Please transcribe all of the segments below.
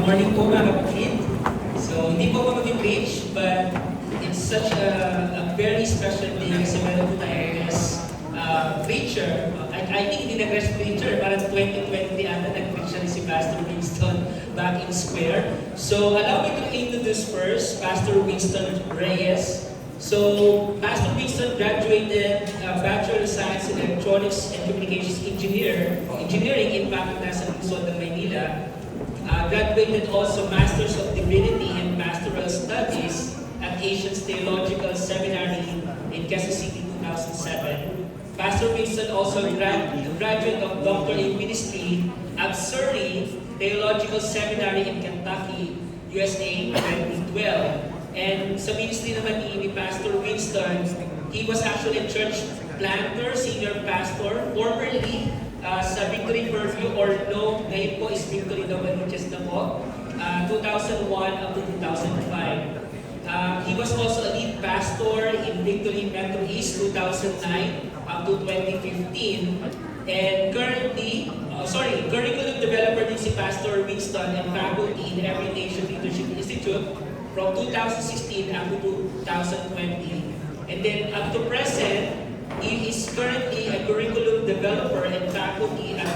morning po mga kapatid. So, hindi po ako mag-preach, but it's such a very special day kasi meron po tayo as preacher. I think hindi nag-rest preacher, parang 2020 ata nag-preach siya si Pastor Winston back in Square. So, allow me to introduce first Pastor Winston Reyes. So, Pastor Winston graduated Bachelor of Science in Electronics and Communications Engineering in Pangasinan, Luzon, Maynila. Graduated also Masters of Divinity in Pastoral Studies at Asians Theological Seminary in Quezon City 2007. Pastor Winston also graduate of Doctor in Ministry at Surrey Theological Seminary in Kentucky, USA 2012. And sa ministry naman ni Pastor Winston, he was actually a church planter, senior pastor, formerly sa Victory Purview or no, ngayon po is Victory Novaliches na po, 2001 up to 2005. He was also a lead pastor in Victory Metro East 2009 up to 2015. And currently, curriculum developer din si Pastor Winston and faculty in Every Nation Leadership Institute from 2016 up to 2020. And then up to present, he is currently a curriculum developer and faculty at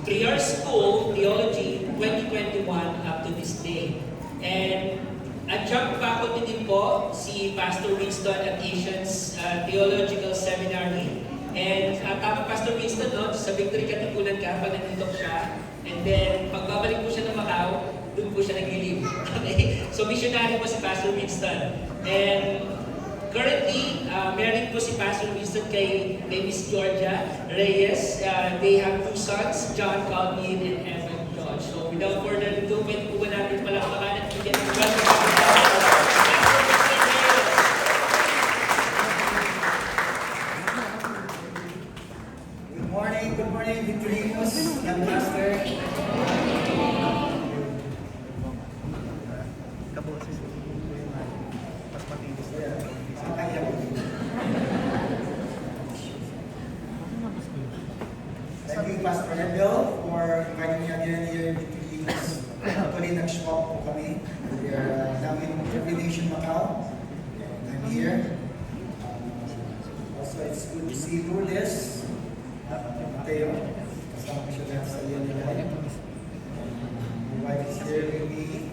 Trier School Theology 2021 up to this day. And adjunct faculty din po si Pastor Winston at Asians Theological Seminary. And tama Pastor Winston, no? Sa Victory Katipunan ka, pag nandito siya. And then, pagbabalik po siya ng Macau, doon po siya nag-live. Okay? So, missionary po si Pastor Winston. And currently, married po si Pastor Winston kay Miss Georgia Reyes. They have two sons, John Calvin and Evan George. So, without further ado, pwede po ba natin palakpakan at bigyan ng Good morning, Victorinos, young pastor. Thank you, Pastor Edel, for inviting me again here in Victorinos. Actually, nag-swap po kami. We are now in Every Nation Macau. And I'm here. Also, it's good to see Lourdes. Mateo, kasama ko siya dahil sa iyo nila. My wife is here with me.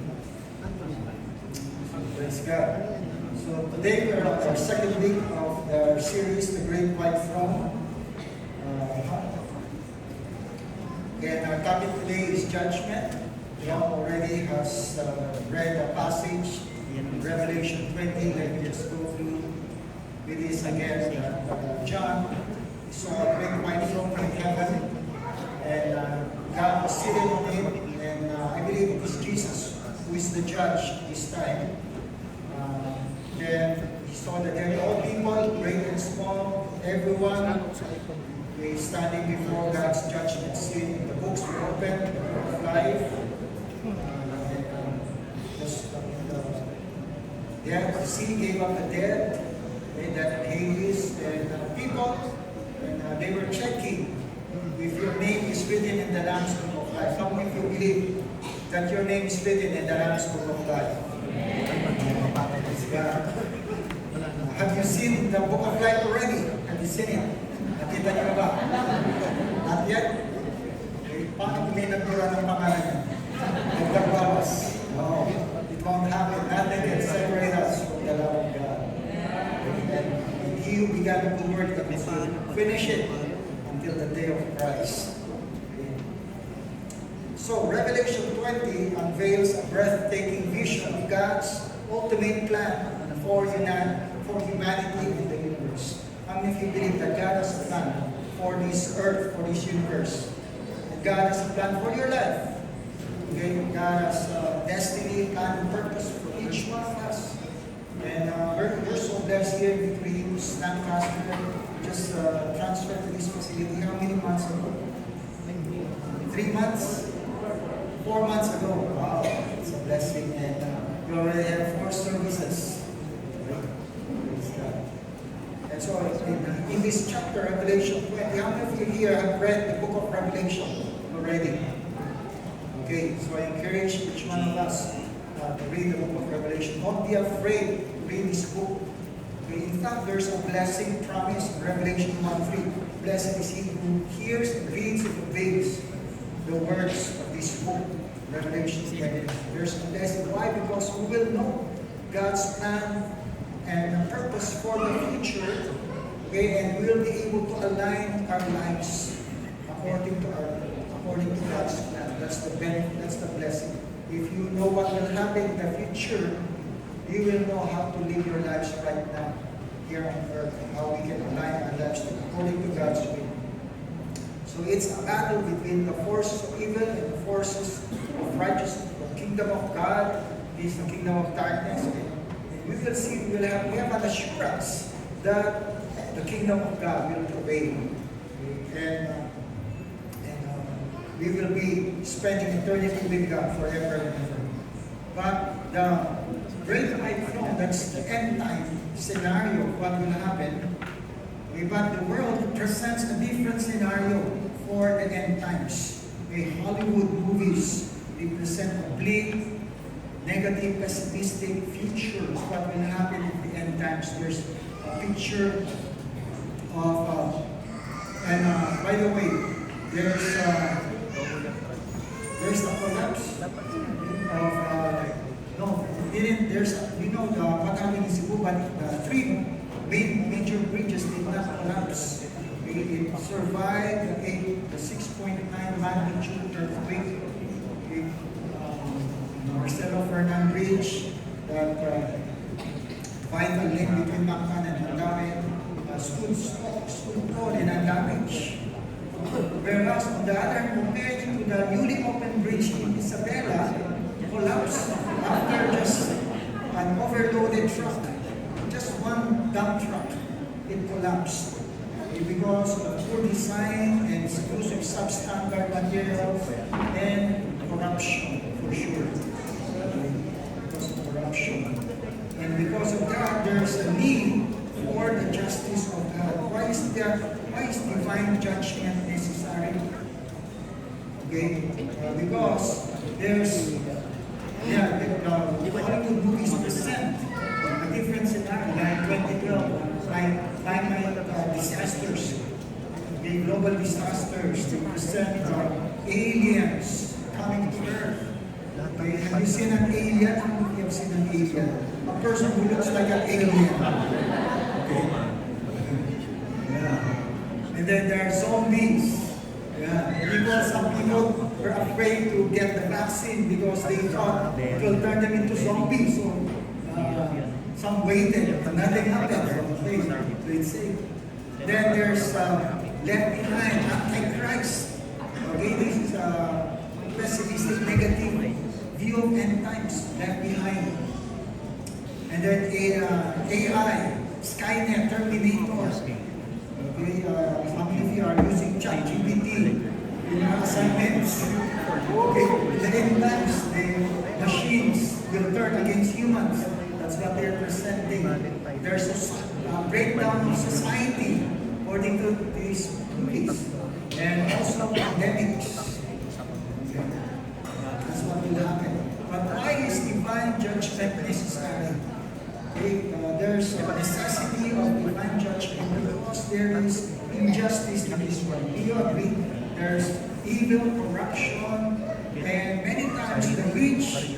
Praise God. So today we are on our second week of the series, The Great White Throne. And our topic today is judgment. John already has read a passage in Revelation 20. Let me just go through with this again. John saw a great white throne in heaven, and God was sitting on it, and I believe it was Jesus who is the judge this time. Then he saw that there are all people, great and small, everyone, they standing before God's judgment seat. The books were opened, the book of life, the sea gave up the dead, and that Hades, and people. And they were checking if your name is written in the Lamb's Book of Life. How many of you believe that your name is written in the Lamb's Book of Life? Have you seen the Book of Life already? Have you seen it? Nakita niyo ba? Not yet? Paano kung may nagdura ng pangalan niya? Nagdagbawas? No. It won't happen. Nothing can separate us from the love of God. And He who began a good work will finish it until the day of Christ. So, Revelation 20 unveils a breathtaking vision of God's ultimate plan for humanity and the universe. How many of you believe that God has a plan for this earth, for this universe? That God has a plan for your life. Okay? God has a destiny, plan, and purpose for each one of us. And we're so blessed here in Victory Lancaster. Just transferred to this facility how many months ago? 3 months? 4 months ago. Wow, it's a blessing. And we already have 4 services. Praise God. And so in this chapter, Revelation 20, how many of you here have read the book of Revelation already? Okay, so I encourage each one of us to read the book of Revelation. Don't be afraid to read this book. Okay, in fact, there's a blessing promised in Revelation 1:3. Blessed is he who hears, reads, and obeys the words of this book, Revelation 20. There's a blessing. Why? Because we will know God's plan and purpose for the future. Okay, and we will be able to align our lives according to God's plan. That's the benefit, that's the blessing. If you know what will happen in the future, you will know how to live your lives right now here on earth, and how we can align our lives according to God's will. So it's a battle between the forces of evil and the forces of righteousness. The kingdom of God is the kingdom of darkness. And we will see, we have an assurance that the kingdom of God will prevail. And we will be spending eternity with God forever and ever. But the great high throne, that's the end time scenario of what will happen. But the world presents a different scenario for the end times. Hollywood movies, they present a bleak, negative, pessimistic future of what will happen in the end times. There's a picture of, by the way, there's the collapse of, what happened in Cebu, but the three major bridges did not collapse. It survived the 6.9 magnitude earthquake. Marcelo Fernan Bridge, that vital link between Mactan and Mandaue, stood tall and undamaged. Whereas on the other hand, compared to the newly opened bridge in Isabela, collapsed after just an overloaded truck, just one dump truck, it collapsed. Because of poor design and use of substandard materials and corruption, for sure. Because of corruption. And because of that, there's a need for the justice of God. Why is divine judgment necessary? Okay? Because there's, the Hollywood movies present a different scenario, like 2012, like climate disasters, the global disasters. They present aliens coming to Earth. Okay, have you seen an alien? If you have seen an alien, a person who looks like an alien. Okay. Yeah. And then there are zombies. Yeah. Some people were afraid to get the vaccine because they thought it will turn them into zombies. So some waited, but nothing happened. So it's safe. Then there's Left Behind, Antichrist. Okay, this is a pessimistic, negative view of end times, Left Behind. And then AI, Skynet, Terminator. Okay, how many of you are using ChatGPT in your assignments? Okay, in the end times, the machines will turn against humans. That's what they're presenting. There's a breakdown of society according to these movies. And also pandemics. Okay. That's what will happen. But why is divine judgment necessary? Okay, there's a necessity of divine judgment because there is injustice in this world. Do you agree? There's evil, corruption, and many times the rich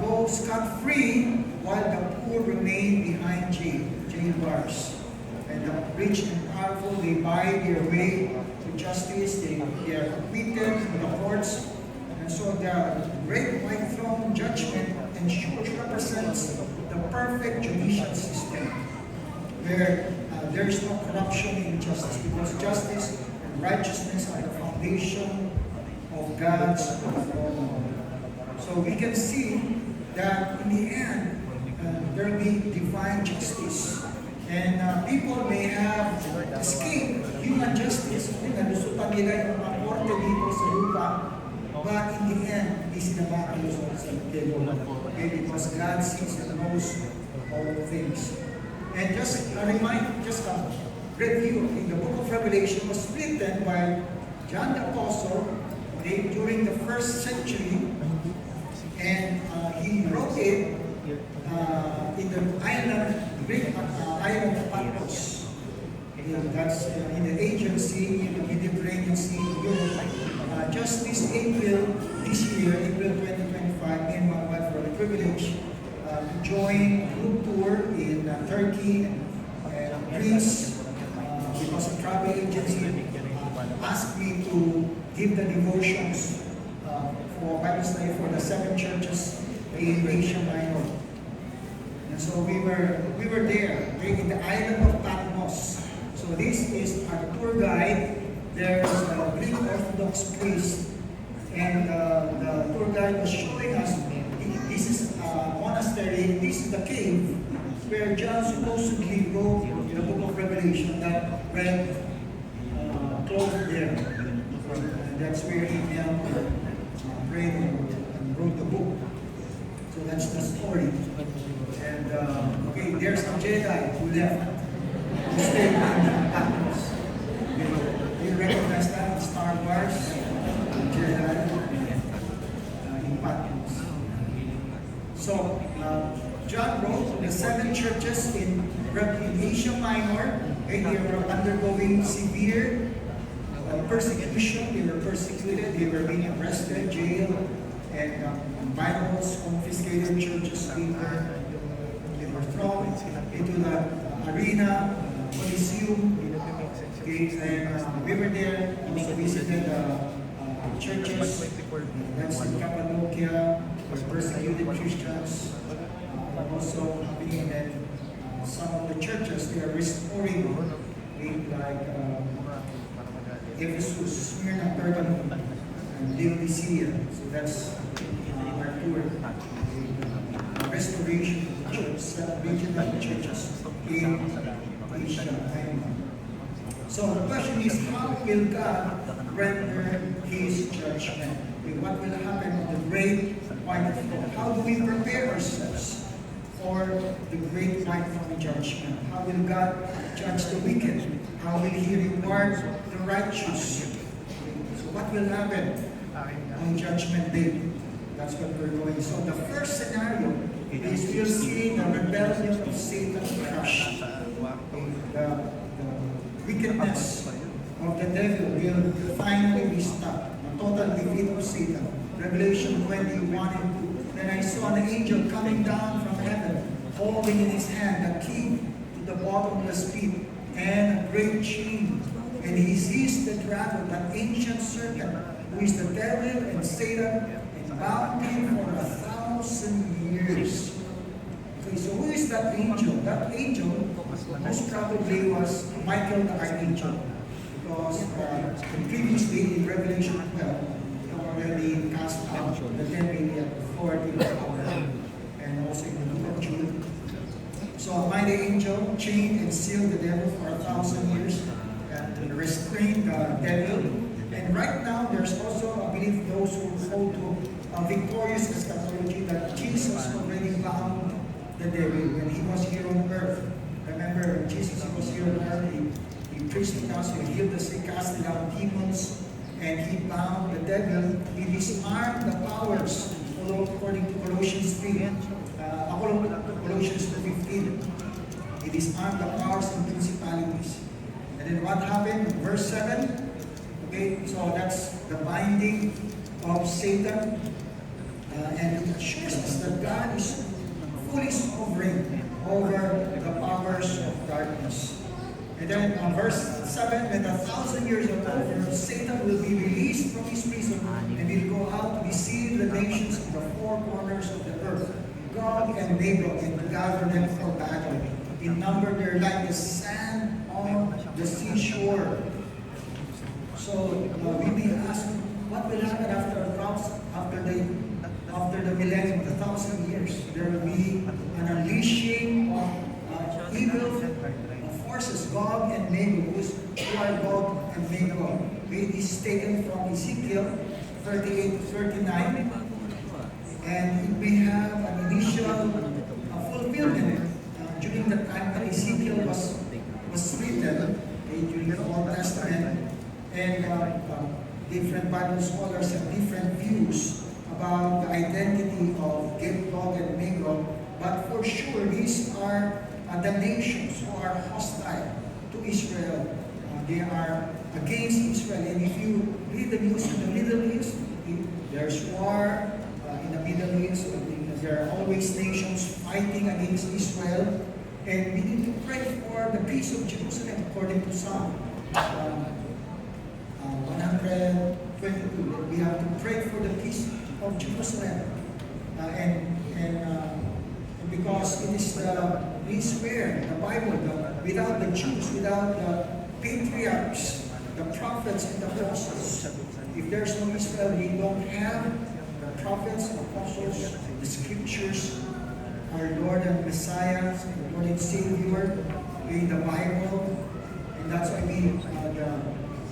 go scot-free while the poor remain behind jail bars. And the rich and powerful, they buy their way to justice, they are acquitted in the courts. And so the great white throne judgment ensures, represents the perfect judicial system where there is no corruption in justice, because justice and righteousness are the foundation of God's throne. So we can see that in the end, there will be divine justice. And people may have escaped human justice. Nalusutan nila yung mga korte dito sa lupa. But in the end, hindi sila makalusot sa table. Okay, because God sees and knows all things. And just a review, in the book of Revelation was written by John the Apostle, during the first century, and he wrote it in the Greek island of Patmos. That's in the Aegean Sea, in the Mediterranean Sea, Europe. Just this April, this year, April 2025, me and my wife were privileged to join a group tour in Turkey and Greece because a travel agency asked me to give the devotions for Bible study for the 7 churches in Asia Minor. And so we were there in the island of Patmos. So this is our tour guide. There's a Greek Orthodox priest, and the tour guide was showing us this is a monastery, this is the cave where John supposedly wrote the book of Revelation, that red cloth there. And that's where he knelt, prayed, and wrote the book. So that's the story. And okay, there's a Jedi who left. Who stayed in Patmos. Do you recognize that in Star Wars? Jedi in Patmos. So John wrote the 7 churches in Asia Minor. Okay, they were undergoing severe persecution. They were persecuted. They were being arrested, jailed, and Bibles confiscated. Churches being burned. They were thrown into the arena, Coliseum. Okay, and we were there. Also visited churches. That's in Cappadocia. Persecuted Christians. Also being in some of the churches they are restoring, like Ephesus, Smyrna, Pergamum, and Laodicea. So that's our tour. Restoration of the church, regional churches in Asia Minor. So the question is, how will God render His judgment? What will happen on the great white throne? How do we prepare ourselves for the great white throne judgment? How will God judge the wicked? How will He reward the righteous? So what will happen on Judgment Day? That's what we're going. So the first scenario is we'll see the rebellion of Satan crushed. The wickedness of the devil will finally be stopped. A total defeat of Satan. Revelation 21 and 2. Then I saw an angel coming down from heaven, holding in his hand a key to the bottomless pit and a great chain. And he seized the dragon, that ancient serpent, who is the devil and Satan, and bound him for 1,000 years. Okay, so who is that angel? That angel most probably was Michael the Archangel. Because previously in Revelation 12, he already cast out the devil at authority of power, and also in the book of Jude. So a mighty angel chained and sealed the devil for 1,000 years and restrained the devil. And right now, there's also, I believe, those who hold to a victorious eschatology that Jesus already bound the devil when he was here on earth. Remember, when Jesus was here on earth, he preached to us, he healed the sick, casted out demons, and he bound the devil. He disarmed the powers, according to Colossians 3, Colossians 2:15. He disarmed the powers and principalities. And then what happened? Verse 7. Okay, so that's the binding of Satan. And it assures us that God is fully sovereign over the powers of darkness. And then on verse 7, when 1,000 years are over, Satan will be released from his prison and will go out to deceive the nations of the four corners of the earth, Gog and Magog, and to gather them for battle. In number, they're like the sand on the seashore. So we may ask, what will happen after the millennium, the 1,000 years? There will be an unleashing of evil forces, Gog and Magog, who are Gog and Magog. It is taken from Ezekiel 38-39, and it may have an initial fulfillment during the time that Ezekiel was written, during the Old Testament. And different Bible scholars have different views about the identity of Gog and Magog, but for sure these are the nations who are hostile to Israel. They are against Israel. And if you read the news in the Middle East, there's war in the Middle East. There are always nations fighting against Israel. And we need to pray for the peace of Jerusalem according to Psalm 122. We have to pray for the peace of Jerusalem. And because it is where the Bible, without the Jews, without the patriarchs, the prophets and the apostles, if there's no Israel, we don't have the prophets, apostles, the scriptures, our Lord and Messiah, Lord and Savior, in the Bible. And that's why we the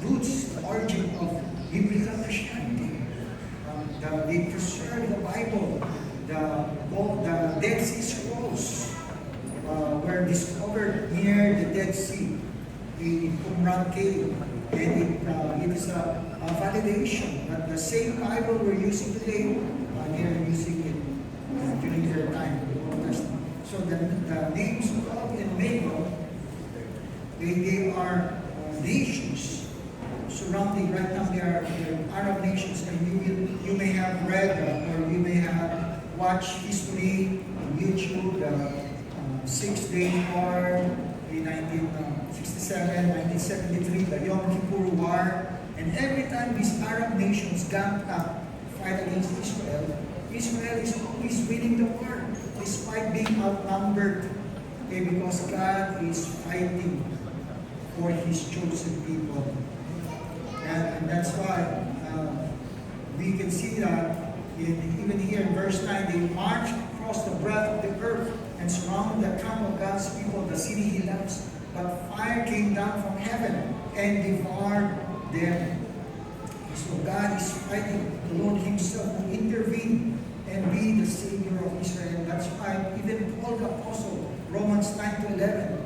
roots, the origin of biblical Christianity. They preserve the Bible. The Dead Sea Scrolls were discovered near the Dead Sea in Qumran Cave. And it is a validation that the same Bible we're using today, they are using it during their time. So the names of Gog and Magog, they are nations surrounding. Right now they are Arab nations, and you may have read or you may have watched history on YouTube, the 6-Day War in 1967, 1973, the Yom Kippur War, and every time these Arab nations gang up fight against Israel, Israel is always winning the war, despite being outnumbered. Okay, because God is fighting for His chosen people. And that's why we can see that even here in verse 9, they marched across the breadth of the earth and surrounded the camp of God's people, the city He loves. But fire came down from heaven and devoured them. So God is fighting. The Lord Himself will intervene and be the Savior of Israel. That's why even Paul the Apostle, Romans 9-11,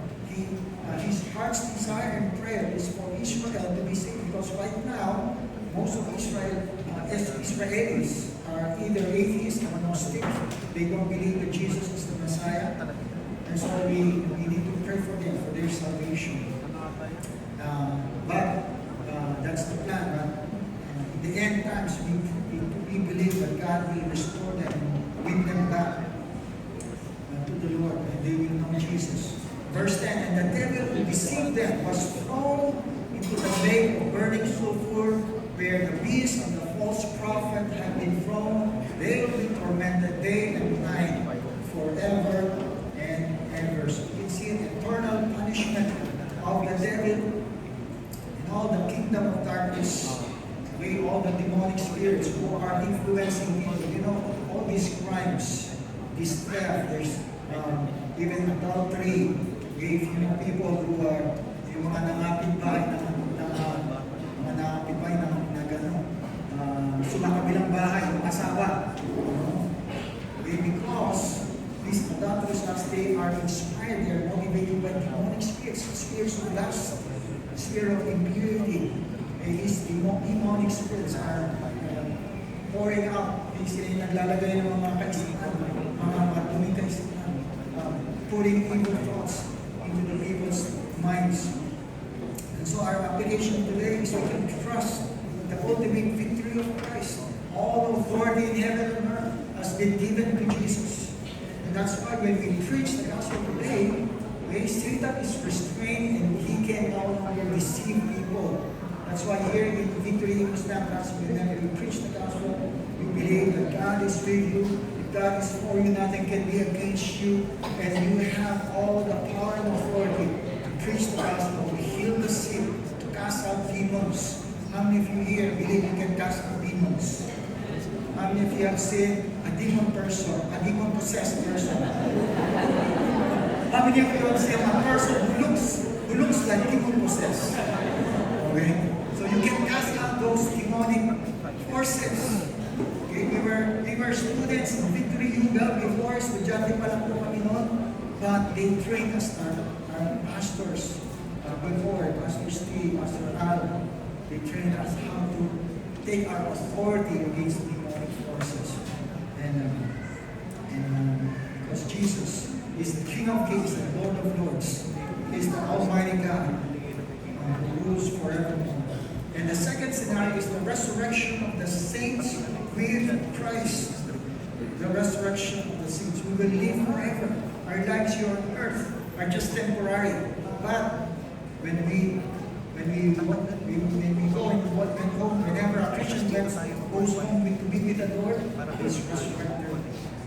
his heart's desire and prayer is for Israel to be saved. Because right now, most of Israelis are either atheists or Gnostic. They don't believe that Jesus is the Messiah. And so we need to pray for them, for their salvation. But that's the plan. But in the end times, we believe that God will restore them and win them back to the Lord, and they will know Jesus. Verse 10, and the devil who deceived them was thrown into the lake of burning sulfur, where the beast and the false prophet have been thrown. They will be tormented day and night forever and ever. So you can see an eternal punishment of the devil and all the kingdom of darkness, all the demonic spirits who are influencing people. You know, all these crimes, this theft, there's even adultery, people who are yung mga nangapitbahay sumakabilang bahay, yung asawa. Because these adulterous acts, they are inspired, they are motivated by demonic spirits, spirits of lust, spirit of impurity. And these demonic spirits are pouring out. Sila yung naglalagay ng mga kaisipan, mga matuming kaisipan, putting evil thoughts into the people's minds. And so our application today is we can trust the ultimate victory of Christ. All authority in heaven and earth has been given to Jesus. And that's why when we preach the gospel today, Satan is restrained and he can no longer deceive people. That's why here in Victory Muslim Gospel, whenever we preach the gospel, we believe that God is with you. If God is for you, nothing can be against you. And you have all the power and authority to preach the gospel, to heal the sick, to cast out demons. How many of you here believe you can cast out demons? How many of you have seen a demon person, a demon-possessed person? How many of you have seen a person who looks like demon-possessed? Okay? So you can cast out those demonic forces. Okay? We were students in Victory Yuga before, estudyante pa lang po kami noon, but they trained us, our pastors before, Pastor Steve, Pastor Al, they trained us how to take our authority against demonic forces. Because Jesus is the King of Kings and Lord of Lords. He is the Almighty God who rules forevermore. And the second scenario is the resurrection of the saints with Christ. The resurrection of the saints. We will live forever. Our lives here on earth are just temporary. But whenever a Christian goes home to be with the Lord, he is resurrected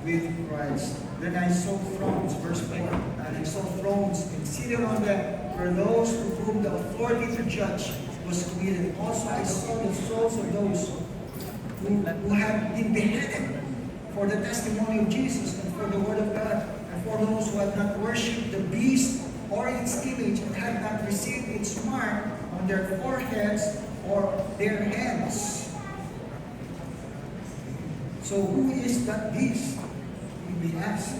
with Christ. Then I saw thrones, verse 4, and I saw thrones, and seated on them were those to whom the authority to judge was committed. Also I saw the souls of those who had been beheaded for the testimony of Jesus and for the word of God, and for those who had not worshipped the beast or its image and had not received its mark on their foreheads or their hands. So who is that beast? We ask.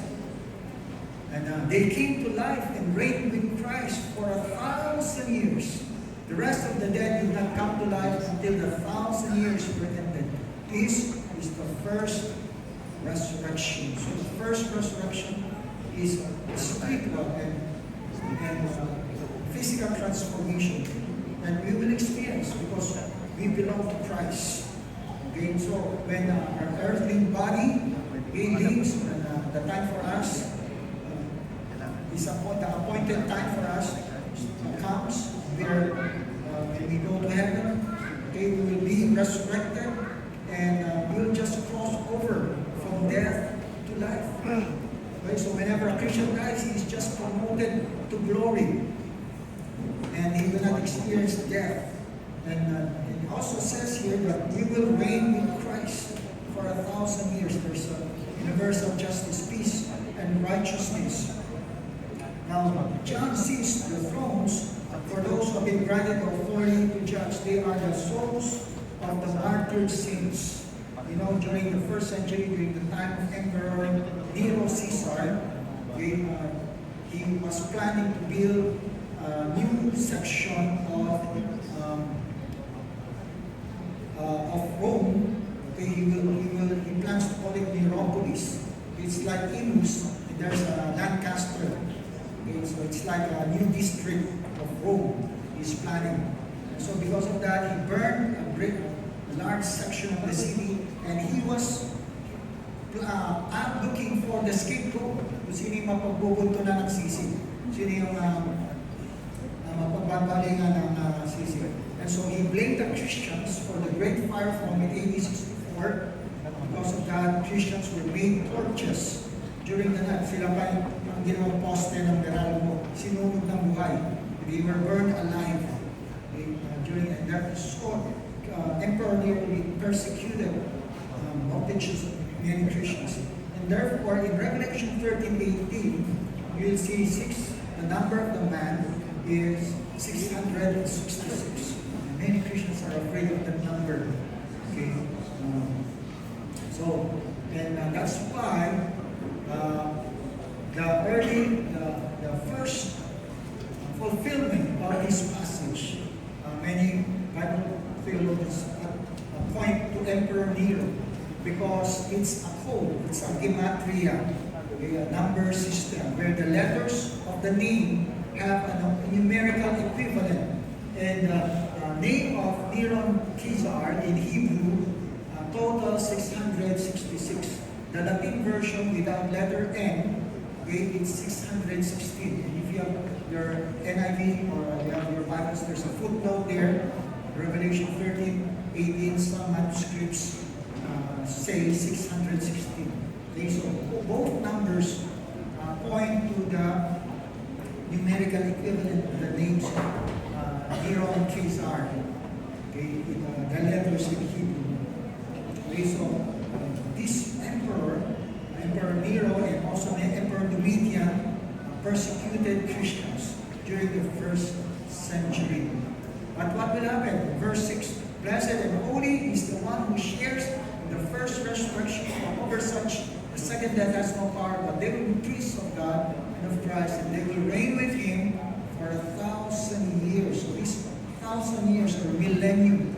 And they came to life and reigned with Christ for 1,000 years. The rest of the dead did not come to life until the 1,000 years were ended. This is the first resurrection. So the first resurrection is spiritual and physical transformation. And we will experience because we belong to Christ. Okay, so when our earthly body leaves, and the time for us is the appointed time for us comes, where when we go to heaven, okay, we will be resurrected, and we will just cross over from death to life. Okay, so whenever a Christian dies, he is just promoted to glory, and he will not experience death. And it also says here that we will reign with Christ for 1,000 years. There's a universal justice, peace, and righteousness. Now, John sees the thrones for those who have been granted authority to judge. They are the souls of the martyred saints. You know, during the first century, during the time of Emperor Nero Caesar, he was planning to build a new section of Rome. Okay, he plans to call it Neropolis. It's like Imus, and there's a Lancaster. Okay, so it's like a new district of Rome he's planning. So because of that, he burned a large section of the city, and he was looking for the scapegoat. Kung sino yung mapagbubunto na ng sisi. Sino yung mapagbabalingan ng sisi. And so he blamed the Christians for the great fire from AD 64. Because of that, Christians were made torches during the night. Sila pa yung ginawang poste ng Meralco. Sinunog ng buhay. They were burned alive during that. So, Emperor Nero persecuted multitudes of many Christians. And therefore, in Revelation 13:18, you will see the number of the man is 666. Many Christians are afraid of that number. Okay, that's why the first fulfillment of this passage, many Bible theologians point to Emperor Nero because it's a code, it's a gematria, a number system where the letters of the name have a numerical equivalent. And the name of Nero Caesar in Hebrew total 666. The Latin version without letter N, okay, it's 616. And if you have your NIV or you have your Bibles, there's a footnote there. Revelation 13:18. Some manuscripts say 616. Okay, so both numbers point to the numerical equivalent of the names Nero and Caesar. Okay, the letters in Hebrew. Okay, so this Emperor Nero, and also the Emperor Domitian persecuted Christians during the first century. But what will happen? Verse 6, blessed and holy is the one who shares in the first resurrection. Over such, the second death has no power, but they will be priests of God and of Christ, and they will reign with him for 1,000 years. So these 1,000 years or millennium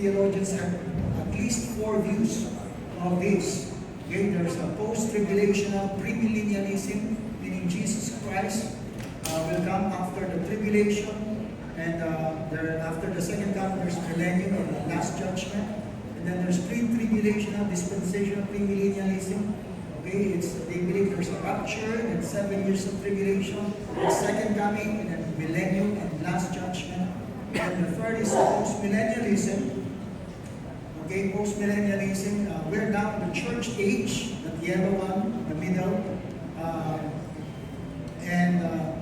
theologians have at least four views of this. Okay, there's a post-tribulational premillennialism, meaning Jesus Christ will come after the tribulation, and after the second coming, there's millennium and the last judgment. And then there's pre-tribulational, dispensational premillennialism. Okay, they believe there's a rapture and 7 years of tribulation, the second coming, and then millennium and last judgment. And the third is post-millennialism. Okay, post-millennialism, we're now in the church age, that yellow one, in the middle.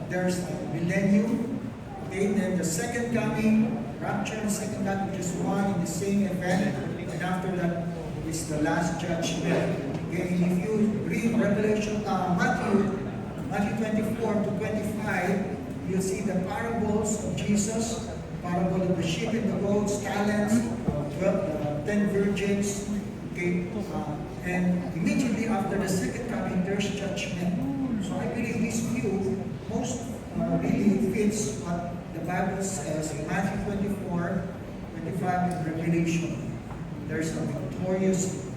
There's a millennium. Okay, then the second coming, rapture and second coming, just one in the same event. And after that is the last judgment. Okay, and if you read Revelation, Matthew 24 to 25, you'll see the parables of Jesus, parable of the sheep and the goats, talents, 10 virgins. Okay, and immediately after the second coming, there's judgment. So I believe this view most really fits what the Bible says in Matthew 24, 25, and Revelation. There's a victorious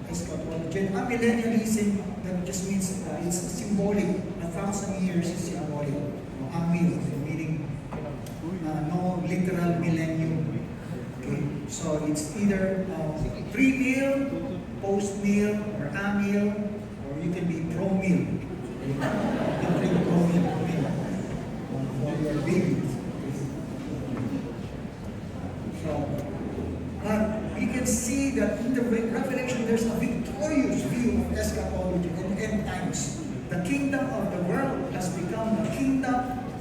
eschatology. Amillennialism, that just means it's symbolic. 1,000 years is symbolic. Amil, meaning no literal millennium. Okay, so it's either pre-meal, post-meal, or amil, or you can be pro-meal. You can drink pro-meal while you're baby. So, you can see that in the Revelation there's a victorious view of eschatology and end times. The kingdom of the world has become the kingdom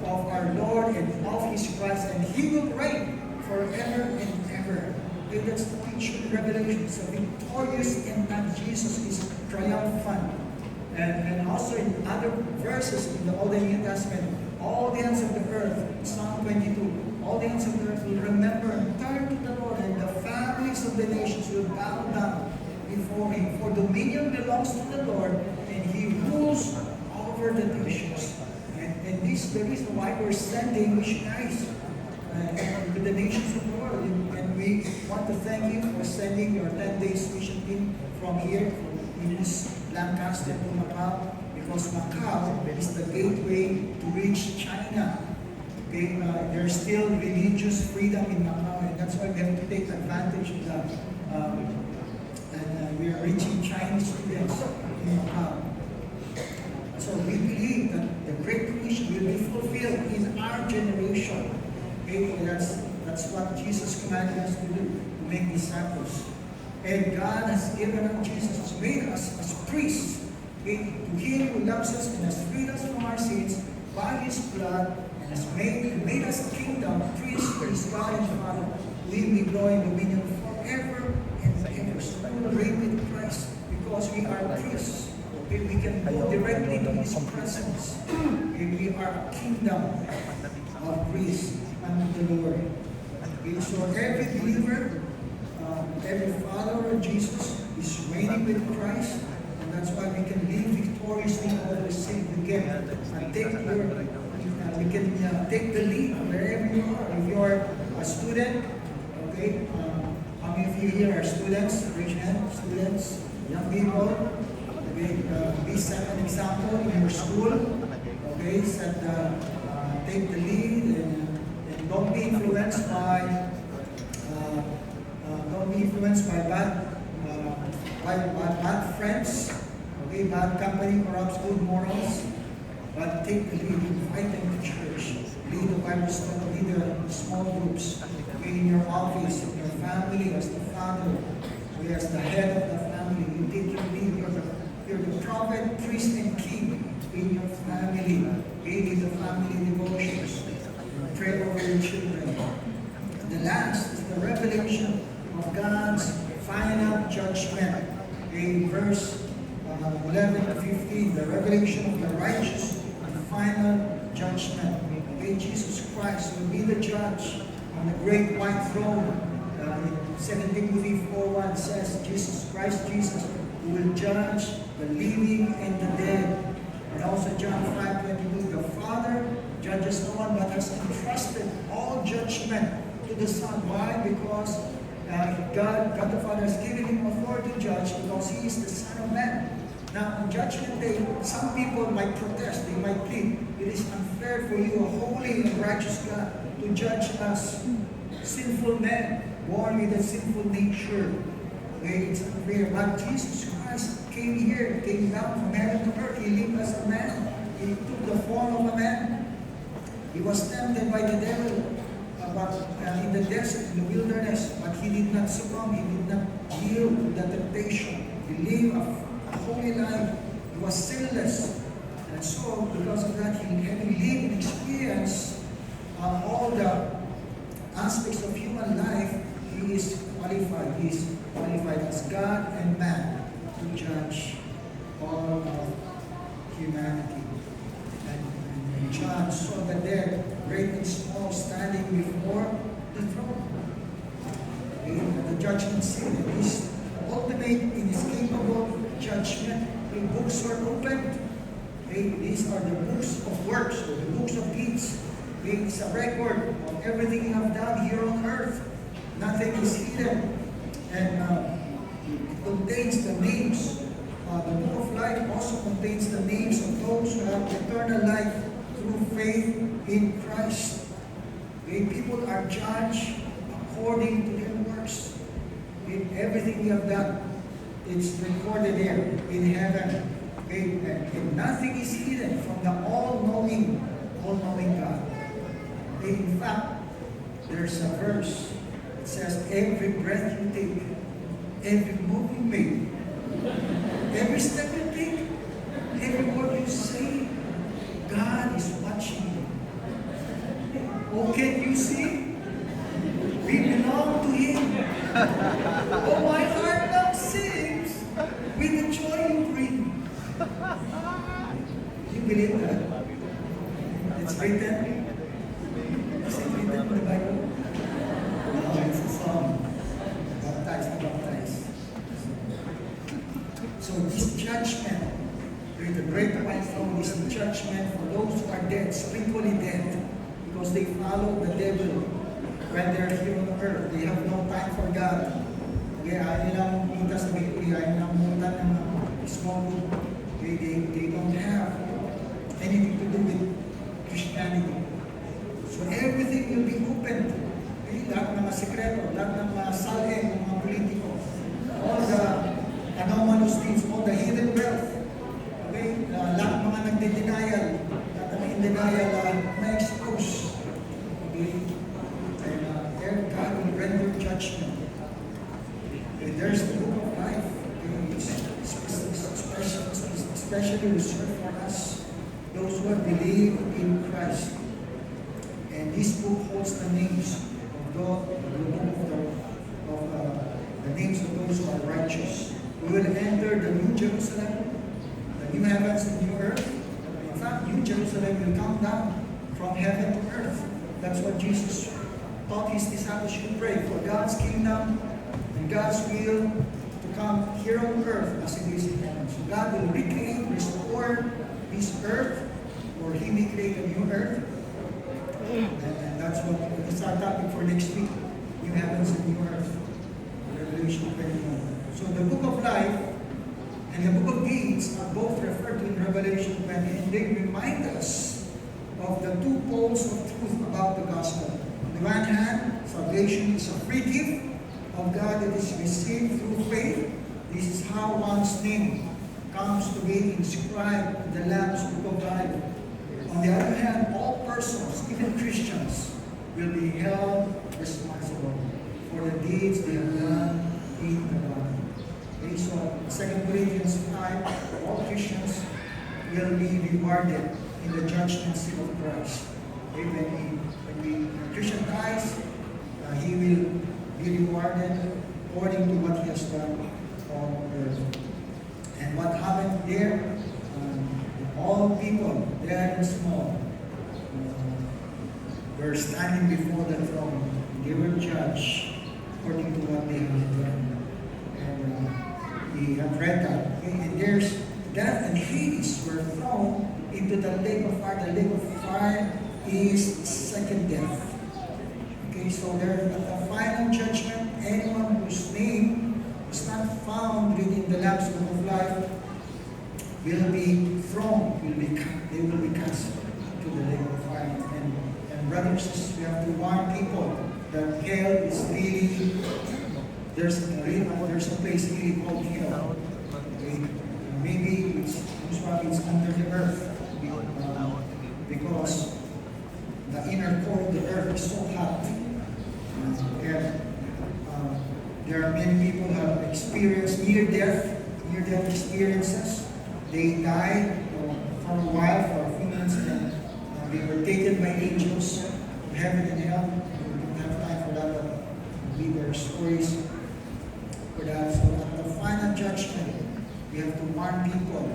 of our Lord and of His Christ, and He will reign forever and ever. Okay, that's the picture in Revelation. It's a victorious end time. Jesus is triumphant. And also in other verses in the Old and New Testament, all the ends of the earth, Psalm 22, all the ends of the earth will remember and turn to the Lord, and the families of the nations will bow down before Him. For dominion belongs to the Lord, and He rules over the nations. And this is the reason why we're sending missionaries to the nations of the world. And we want to thank you for sending your 10 days mission team from here, from East Lancaster to Macau, because Macau is the gateway to reach China. Okay, there's still religious freedom in Macau, and that's why we have to take advantage of that. And we are reaching Chinese students in Macau. So we believe that the Great Commission will be fulfilled in our generation. Okay, that's what Jesus commanded us to do, to make disciples. And God has given us, Jesus has made us as priests. Okay, to Him who loves us and has freed us from our sins by His blood, and has made us a kingdom, priests to His God and Father. We will be growing dominion forever and ever. So we will reign with Christ because we are priests. Okay, we can go directly to His presence. Okay, we are a kingdom of priests unto the Lord. Okay, so every believer, every follower of Jesus is reigning with Christ, and that's why we can live victoriously over sin. We can take the lead wherever you are. If you are a student, okay, how many of you here are students? Raise your hand, students, young people. Okay, be set an example in your school. Okay, take the lead and don't be influenced by bad friends. Okay, bad company corrupts good morals. But take the lead, invite them to church. Lead the Bible study, lead the small groups. Okay, in your office, in your family, as the father, as the head of the family, you take your lead. You're the prophet, priest, and king in your family. Lead the family devotions. Pray over your children. The last is the revelation of God's final judgment. In verse 11 to 15, the revelation of the righteous and final judgment. Okay, Jesus Christ will be the judge on the great white throne. 2 Timothy 4:1 says, Jesus Christ, Jesus, who will judge the living and the dead. And also John 5:22, the Father judges no one but has entrusted all judgment to the Son. Why? Because God the Father has given him authority to judge because he is the Son of Man. Now, on Judgment Day, some people might protest, they might plead, it is unfair for you, a holy and righteous God, to judge us, sinful men, born with a sinful nature. Okay, it's unfair. But Jesus Christ came here, came down from heaven to earth. He lived as a man. He took the form of a man. He was tempted by the devil in the desert, in the wilderness, but he did not succumb. He did not yield to the temptation. He lived a holy life. He was sinless. And so, because of that, having lived and experienced all the aspects of human life, he is qualified. He is qualified as God and man to judge all of humanity. And John saw the dead, great and small, standing before the throne. The judgment seat is ultimate, inescapable judgment. The books were opened. These are the books of works, or the books of deeds. It's a record of everything you have done here on earth. Nothing is hidden. And it contains the names. The book of life also contains the names of those who have eternal life through faith in Christ. People are judged according to their works. Everything we have done, it's recorded there in heaven. And nothing is hidden from the all-knowing God. In fact, there's a verse. It says, every breath you take, every move you make, every step you take, every word you say, God is watching you. Oh, can you see? We belong to Him. Oh, my heart now sings with the joy you bring. You believe that? It's written. Is it written in the Bible? No, it's a song. Baptized. So this judgment, the great white throne is the judgment for those who are dead, spiritually dead, because they follow the devil when they're here on earth. They have no time for God. Kaya ayaw nilang punta sa Biblia, ayaw nilang punta ng small group. They don't have anything to do with Christianity. So everything will be opened. Lahat ng mga sekreto, lahat ng mga salin, ng mga politiko, all the anomalous things, all the hidden wealth, lahat ng mga nagde-denial, lahat ng mga in-denial na-expose. And there God will render judgment. There's the book of life. It's especially reserved for us, those who have believed in Christ. And this book holds the names of the names of those who are righteous. We will enter the New Jerusalem, the new heavens and new earth. In fact, New Jerusalem will come down from heaven to earth. That's what Jesus taught his disciples should pray, for God's kingdom and God's will to come here on earth as it is in heaven. So God will recreate, restore this earth, or He may create a new earth. And that's what it's our topic for next week. New heavens and new earth. Revelation 21. So the book of life and the book of deeds are both referred to in Revelation 20, and they remind us of the two poles of truth about the gospel. On the one hand, salvation is a free gift of God that is received through faith. This is how one's name comes to be inscribed in the Lamb's book of life. On the other hand, all persons, even Christians, will be held responsible for the deeds they have done in the body. Okay, so 2 Corinthians 5, all Christians will be rewarded in the judgment seat of Christ. Okay, when a Christian dies, he will be rewarded according to what he has done on earth. And what happened there, all people, great and small, were standing before the throne. They were judged according to what they have done. And we have read that. Okay? And there's death and Hades were thrown into the lake of fire. The lake of fire is second death. Okay, so there, at the final judgment, anyone whose name is not found written in the Lamb's Book of Life will be thrown, they will be cast to the lake of fire. And brothers and sisters, we have to warn people that hell is really, there's a place really called hell. Okay? Maybe most probably it's under the earth, because the inner core of the earth is so hot. There are many people who have experienced near-death experiences. They died for a while, for a few minutes, and they were taken by angels to heaven and hell. We don't have time for that, but read their stories for that. So at the final judgment, we have to warn people.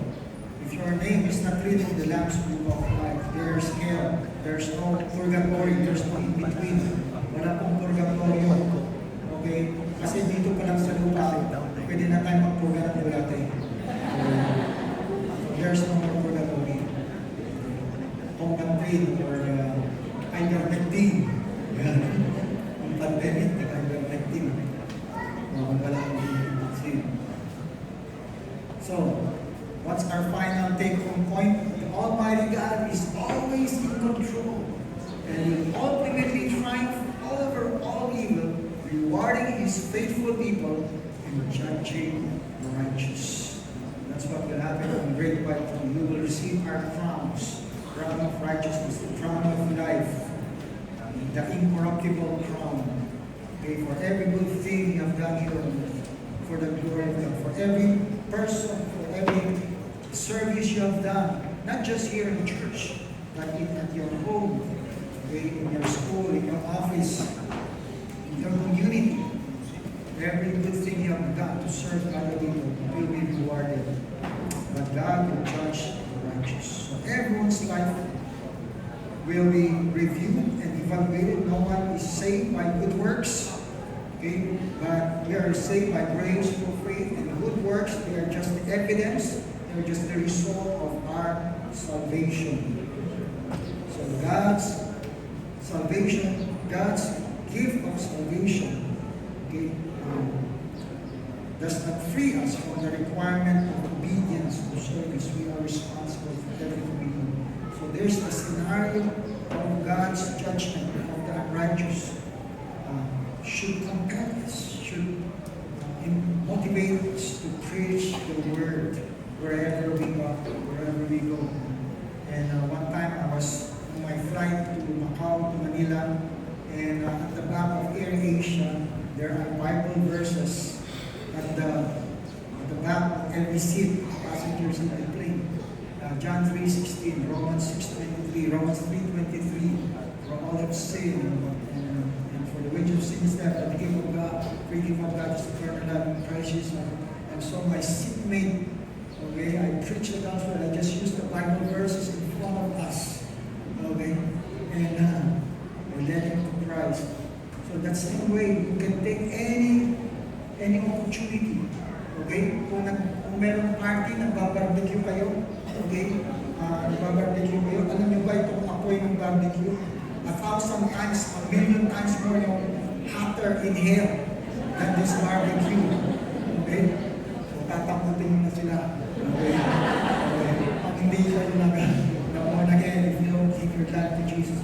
If your name is not written in the Lamb's Book of Life, there's hell, there's no purgatory, there's no in-between. Wala pong purgatorio. Okay? Kasi dito pa lang sa lupa, pwede na tayo mag-purga ng bulate. There's no more purgatory. Compantine or ivermectin. Ang pandemic, ivermectin. Walang sin. So, what's our final take-home point? The Almighty God is always in control and will ultimately triumph over all evil, rewarding His faithful people and judging the righteous. That's what will happen on the Great White Throne. You will receive our crowns, crown of righteousness, the crown of life, the incorruptible crown. Okay, for every good thing you have done here on earth, for the glory of God, for every person, for every service you have done, not just here in church, but at your home, okay, in your school, in your office, in your community. Every good thing you have done to serve other people will be rewarded. But God will judge the righteous. So everyone's life will be reviewed and evaluated. No one is saved by good works. Okay? But we are saved by grace through faith, and good works, they are just the evidence, they are just the result of our salvation. So God's salvation, God's gift of salvation, okay, does not free us from the requirement of obedience to service. We are responsible for everything we do. So there's a scenario of God's judgment of the unrighteous. Should compel us, should motivate us to preach the word wherever we go. And one time I was on my flight to Macau, to Manila, and at the back of Air Asia, there are Bible verses at the back of every seat, passengers in the plane. John 3:16, Romans 6:23, Romans 3:23, for all have sinned, and for the wages of sin is death, but the gift of God, free gift of God is eternal life in Christ Jesus. And so my seatmate, okay, I preach the gospel, I just use the Bible verses in front of us, okay, and we led him to Christ. So that's the way you can take any opportunity. Okay? Kung meron party, nagbabarbecue kayo, okay? Nagbabarbecue kayo, alam niyo ba itong apoy ng barbecue? 1,000 times, 1,000,000 times more hotter in hell than this barbecue. Okay? So tatakutin nyo na sila. Okay? Okay? Pag hindi kayo na-born again, if you don't give your life to Jesus,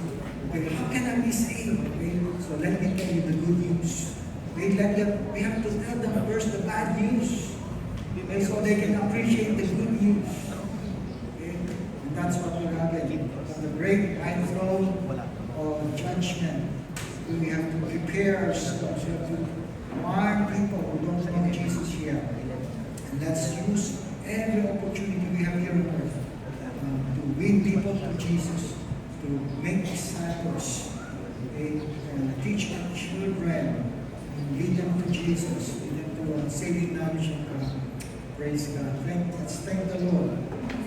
okay, how can I be saved? Okay? So let me tell you the good news. We have to tell them first the bad news, okay, so they can appreciate the good news. Okay? And that's what will happen. On the great white throne of judgment, we have to prepare ourselves. We have to warn people who don't know Jesus here. And let's use every opportunity we have here on earth to win people to Jesus, to make disciples, okay, and teach our children, lead them to Jesus, lead them to saving knowledge of God. Praise God. Let's thank the Lord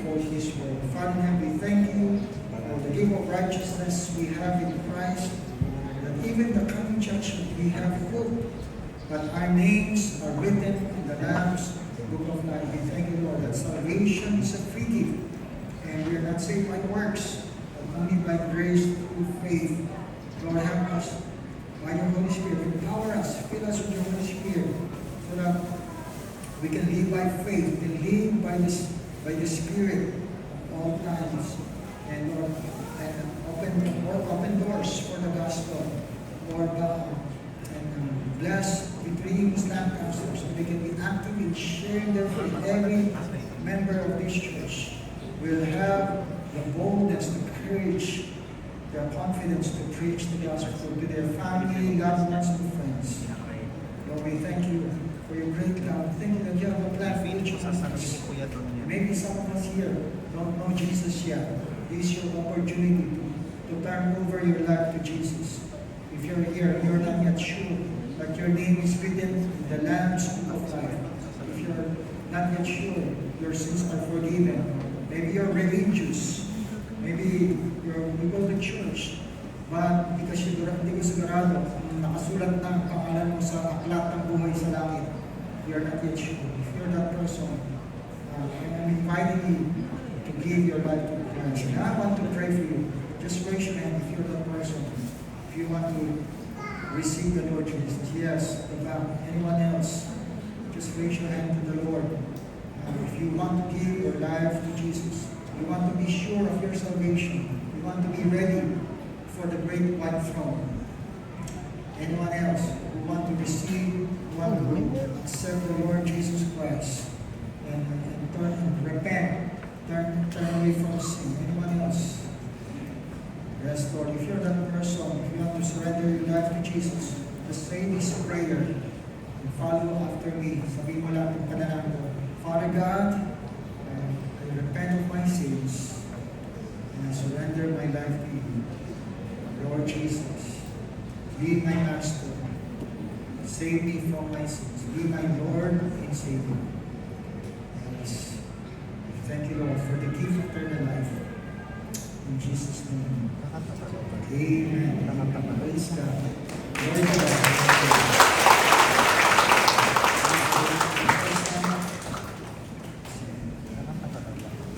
for His word. Father, we thank you for the gift of righteousness we have in Christ, that even the coming judgment we have hope, but our names are written in the Lamb's Book of Life. We thank you, Lord, that salvation is a free gift, and we are not saved by works, but only by grace through faith. Lord, help us by your Holy Spirit, empower us Fill us with your Holy Spirit so that we can live by faith and live by the Spirit at all times. And Lord, and open doors for the gospel. Lord God, and bless the three Muslim pastors so they can be active in sharing their faith. Every member of this church will have the boldness, the courage, the confidence to preach the gospel to their family, loved ones, and friends. Lord, we thank you for your great love. Thank you that you have a plan for each of us. Maybe some of us here don't know Jesus yet. This is your opportunity to turn over your life to Jesus. If you're here and you're not yet sure that your name is written in the Lamb's Book of Life, if you're not yet sure your sins are forgiven, maybe you're religious, maybe you go to church, but because hindi ka sigurado kung nakasulat na ang pangalan mo sa aklat ng buhay sa langit, you're not yet sure. If you're that person, I'm inviting you to give your life to Christ. And I want to pray for you. Just raise your hand if you're that person. If you want to receive the Lord Jesus. Yes, the back. Anyone else? Just raise your hand to the Lord. If you want to give your life to Jesus, you want to be sure of your salvation, you want to be ready for the great white throne. Anyone else who want to receive, who want to accept the Lord Jesus Christ and turn and repent, turn away from sin. Anyone else? Yes, Lord, if you're that person, if you want to surrender your life to Jesus, just say this prayer and follow after me. Sabihin mo lang ang panalangin ko. Father God, I repent of my sins and I surrender my life to you. Lord Jesus, be my master. Save me from my sins. Be my Lord and Savior. Yes. Thank you, Lord, for the gift of eternal life. In Jesus' name. Amen.